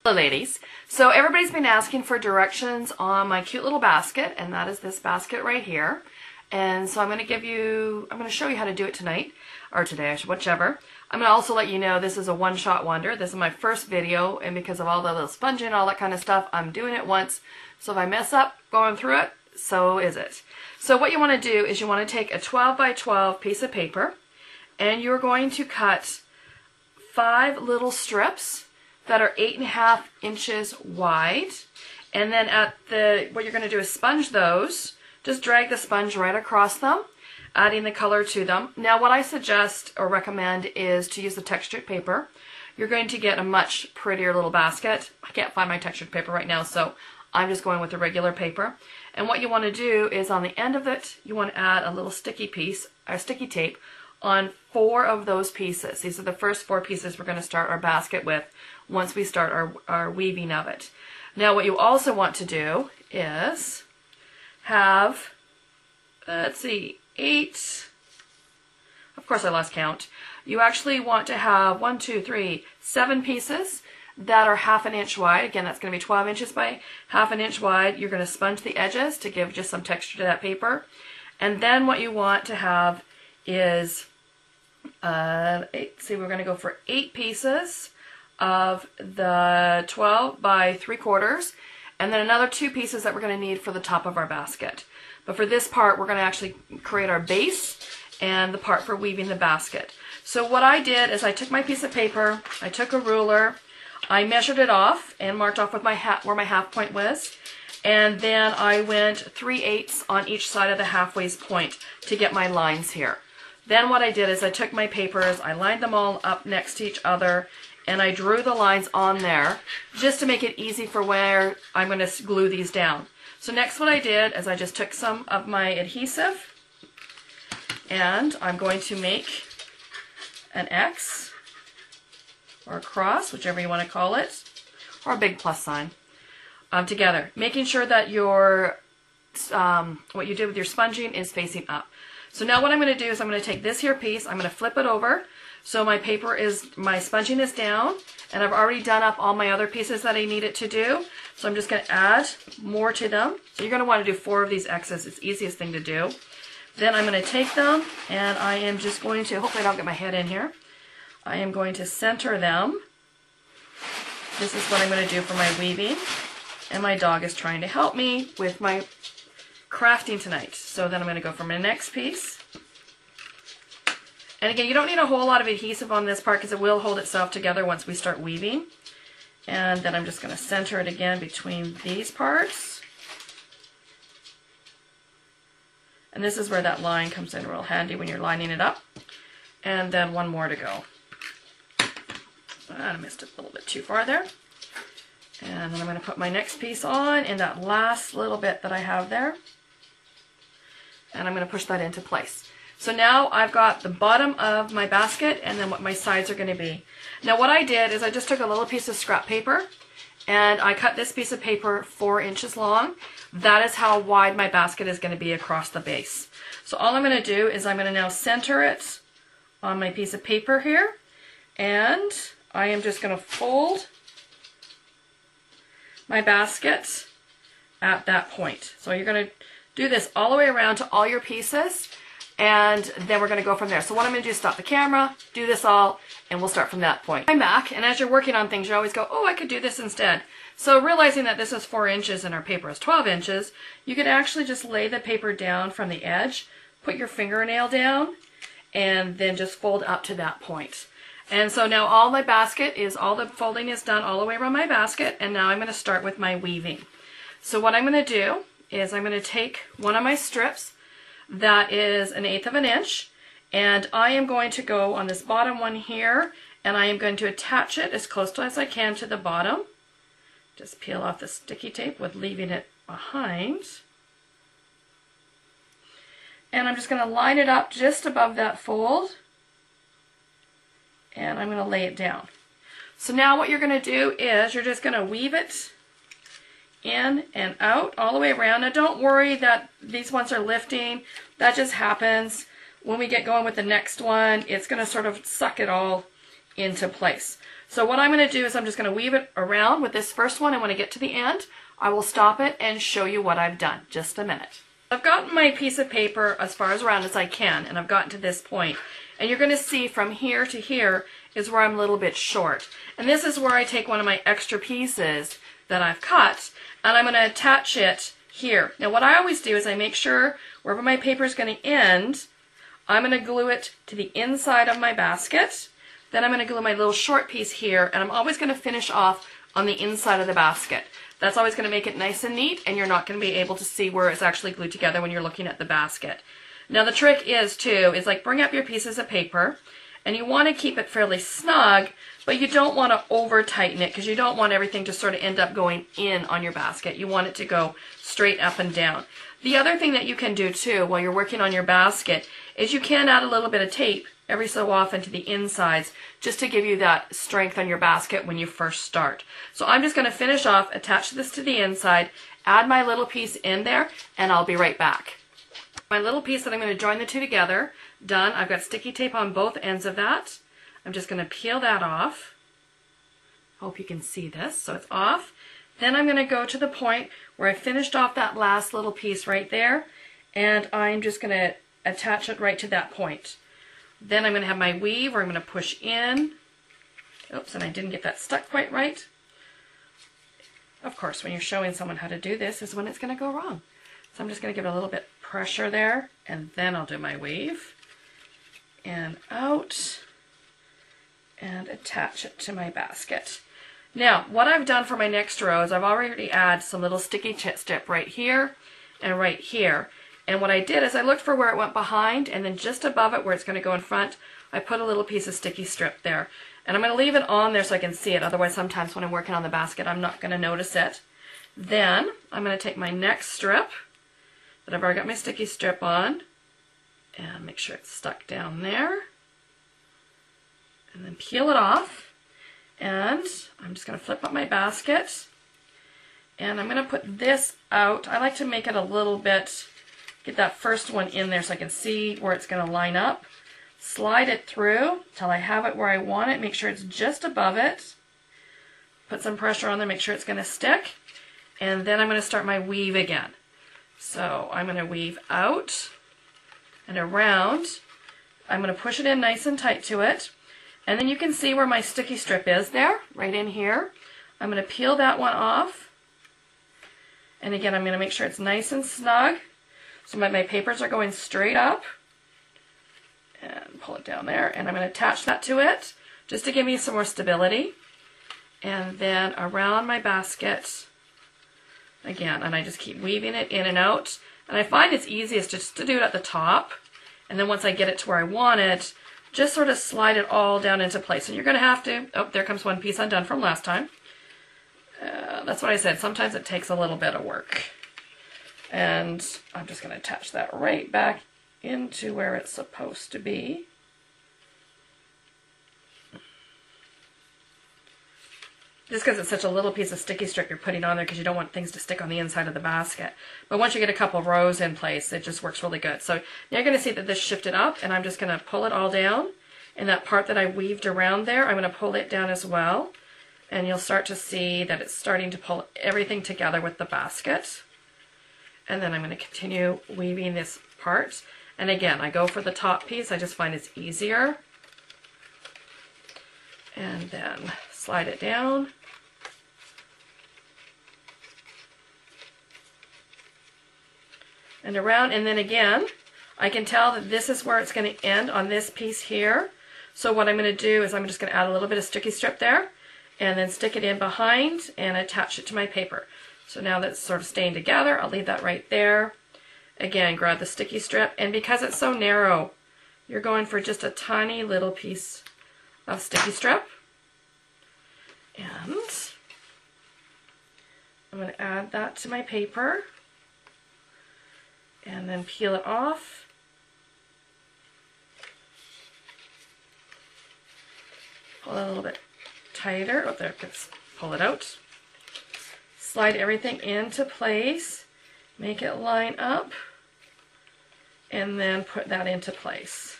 Hello ladies. So everybody's been asking for directions on my cute little basket, and that is this basket right here. And so I'm going to show you how to do it tonight, or today, whichever. I'm going to also let you know this is a one-shot wonder. This is my first video, and because of all the little sponging and all that kind of stuff, I'm doing it once. So if I mess up going through it, so is it. So what you want to do is you want to take a 12 by 12 piece of paper, and you're going to cut 5 little strips that are 8.5 inches wide, and then what you're going to do is sponge those. Just drag the sponge right across them, adding the color to them. Now what I suggest or recommend is to use the textured paper. You're going to get a much prettier little basket. I can't find my textured paper right now, so I'm just going with the regular paper. And what you want to do is on the end of it, you want to add a little sticky tape on 4 of those pieces. These are the first 4 pieces we're going to start our basket with once we start our weaving of it. Now what you also want to do is have, let's see, 8, of course I lost count. You actually want to have 1, 2, 3, 7 pieces that are 1/2 inch wide. Again, that's going to be 12 inches by 1/2 inch wide. You're going to sponge the edges to give just some texture to that paper. And then what you want to have is, we're going to go for 8 pieces of the 12 by 3/4, and then another 2 pieces that we're going to need for the top of our basket. But for this part, we're going to actually create our base and the part for weaving the basket. So what I did is I took my piece of paper, I took a ruler, I measured it off and marked off with where my half point was, and then I went 3/8 on each side of the halfway point to get my lines here. Then what I did is I took my papers, I lined them all up next to each other, and I drew the lines on there just to make it easy for where I'm going to glue these down. So next what I did is I just took some of my adhesive, and I'm going to make an X or a cross, whichever you want to call it, or a big plus sign, together, making sure that what you did with your sponging is facing up. So now what I'm going to do is I'm going to take this here piece, I'm going to flip it over, so my sponging is down, and I've already done up all my other pieces that I need it to do. So I'm just going to add more to them. So you're going to want to do 4 of these X's. It's the easiest thing to do. Then I'm going to take them, and I am just going to, hopefully I don't get my head in here, I am going to center them. This is what I'm going to do for my weaving. And my dog is trying to help me with my crafting tonight. So then I'm going to go for my next piece. And again, you don't need a whole lot of adhesive on this part because it will hold itself together once we start weaving. And then I'm just going to center it again between these parts. And this is where that line comes in real handy when you're lining it up. And then 1 more to go. I missed it a little bit too far there. And then I'm going to put my next piece on in that last little bit that I have there. And I'm going to push that into place. So now I've got the bottom of my basket and then what my sides are going to be. Now what I did is I just took a little piece of scrap paper and I cut this piece of paper 4 inches long. That is how wide my basket is going to be across the base. So all I'm going to do is I'm going to now center it on my piece of paper here, and I am just going to fold my basket at that point. So you're going to do this all the way around to all your pieces, and then we're going to go from there. So what I'm going to do is stop the camera, do this all, and we'll start from that point. I'm back, and as you're working on things, you always go, oh, I could do this instead. So realizing that this is 4 inches and our paper is 12 inches, you could actually just lay the paper down from the edge, put your fingernail down, and then just fold up to that point. And so now all the folding is done all the way around my basket, and now I'm going to start with my weaving. So what I'm going to do is I'm going to take one of my strips that is 1/8 of an inch, and I am going to go on this bottom one here, and I am going to attach it as close as I can to the bottom. Just peel off the sticky tape with leaving it behind. And I'm just going to line it up just above that fold, and I'm going to lay it down. So now what you're going to do is you're just going to weave it in and out all the way around. Now don't worry that these ones are lifting. That just happens. When we get going with the next one, it's going to sort of suck it all into place. So what I'm going to do is I'm just going to weave it around with this first one, and when I get to the end, I will stop it and show you what I've done. Just a minute. I've gotten my piece of paper as far as around as I can, and I've gotten to this point. And you're going to see from here to here is where I'm a little bit short. And this is where I take one of my extra pieces that I've cut, and I'm going to attach it here. Now what I always do is I make sure wherever my paper is going to end, I'm going to glue it to the inside of my basket. Then I'm going to glue my little short piece here, and I'm always going to finish off on the inside of the basket. That's always going to make it nice and neat, and you're not going to be able to see where it's actually glued together when you're looking at the basket. Now the trick is like bring up your pieces of paper, and you want to keep it fairly snug, but you don't want to over tighten it because you don't want everything to sort of end up going in on your basket. You want it to go straight up and down. The other thing that you can do too while you're working on your basket is you can add a little bit of tape every so often to the insides just to give you that strength on your basket when you first start. So I'm just going to finish off, attach this to the inside, add my little piece in there, and I'll be right back. My little piece that I'm going to join the two together, done. I've got sticky tape on both ends of that. I'm just going to peel that off. Hope you can see this. So it's off. Then I'm going to go to the point where I finished off that last little piece right there, and I'm just going to attach it right to that point. Then I'm going to have my weave where I'm going to push in. Oops, and I didn't get that stuck quite right. Of course, when you're showing someone how to do this is when it's going to go wrong. So I'm just going to give it a little bit pressure there, and then I'll do my weave. And out, and attach it to my basket. Now, what I've done for my next row is I've already added some little sticky strip right here and right here. And what I did is I looked for where it went behind, and then just above it where it's going to go in front, I put a little piece of sticky strip there. And I'm going to leave it on there so I can see it. Otherwise, sometimes when I'm working on the basket, I'm not going to notice it. Then I'm going to take my next strip that I've already got my sticky strip on, and make sure it's stuck down there. And then peel it off. And I'm just going to flip up my basket. And I'm going to put this out. I like to make it a little bit, get that first one in there so I can see where it's going to line up. Slide it through till I have it where I want it. Make sure it's just above it. Put some pressure on there, make sure it's going to stick. And then I'm going to start my weave again. So I'm going to weave out and around. I'm going to push it in nice and tight to it. And then you can see where my sticky strip is there, right in here. I'm going to peel that one off. And again, I'm going to make sure it's nice and snug. So my papers are going straight up. And pull it down there. And I'm going to attach that to it, just to give me some more stability. And then around my basket, again, and I just keep weaving it in and out. And I find it's easiest just to do it at the top. And then once I get it to where I want it, just sort of slide it all down into place. And you're going to have to, oh, there comes one piece undone from last time. That's what I said, sometimes it takes a little bit of work. And I'm just going to attach that right back into where it's supposed to be. Just because it's such a little piece of sticky strip you're putting on there because you don't want things to stick on the inside of the basket. But once you get a couple rows in place, it just works really good. So now you're going to see that this shifted up, and I'm just going to pull it all down. And that part that I weaved around there, I'm going to pull it down as well. And you'll start to see that it's starting to pull everything together with the basket. And then I'm going to continue weaving this part. And again, I go for the top piece. I just find it's easier. And then slide it down. And around, and then again, I can tell that this is where it's going to end on this piece here. So what I'm going to do is I'm just going to add a little bit of sticky strip there, and then stick it in behind and attach it to my paper. So now that's sort of staying together, I'll leave that right there. Again, grab the sticky strip, and because it's so narrow, you're going for just a tiny little piece of sticky strip. And I'm going to add that to my paper and then peel it off. Pull it a little bit tighter. Oh, there, let's pull it out. Slide everything into place, make it line up, and then put that into place.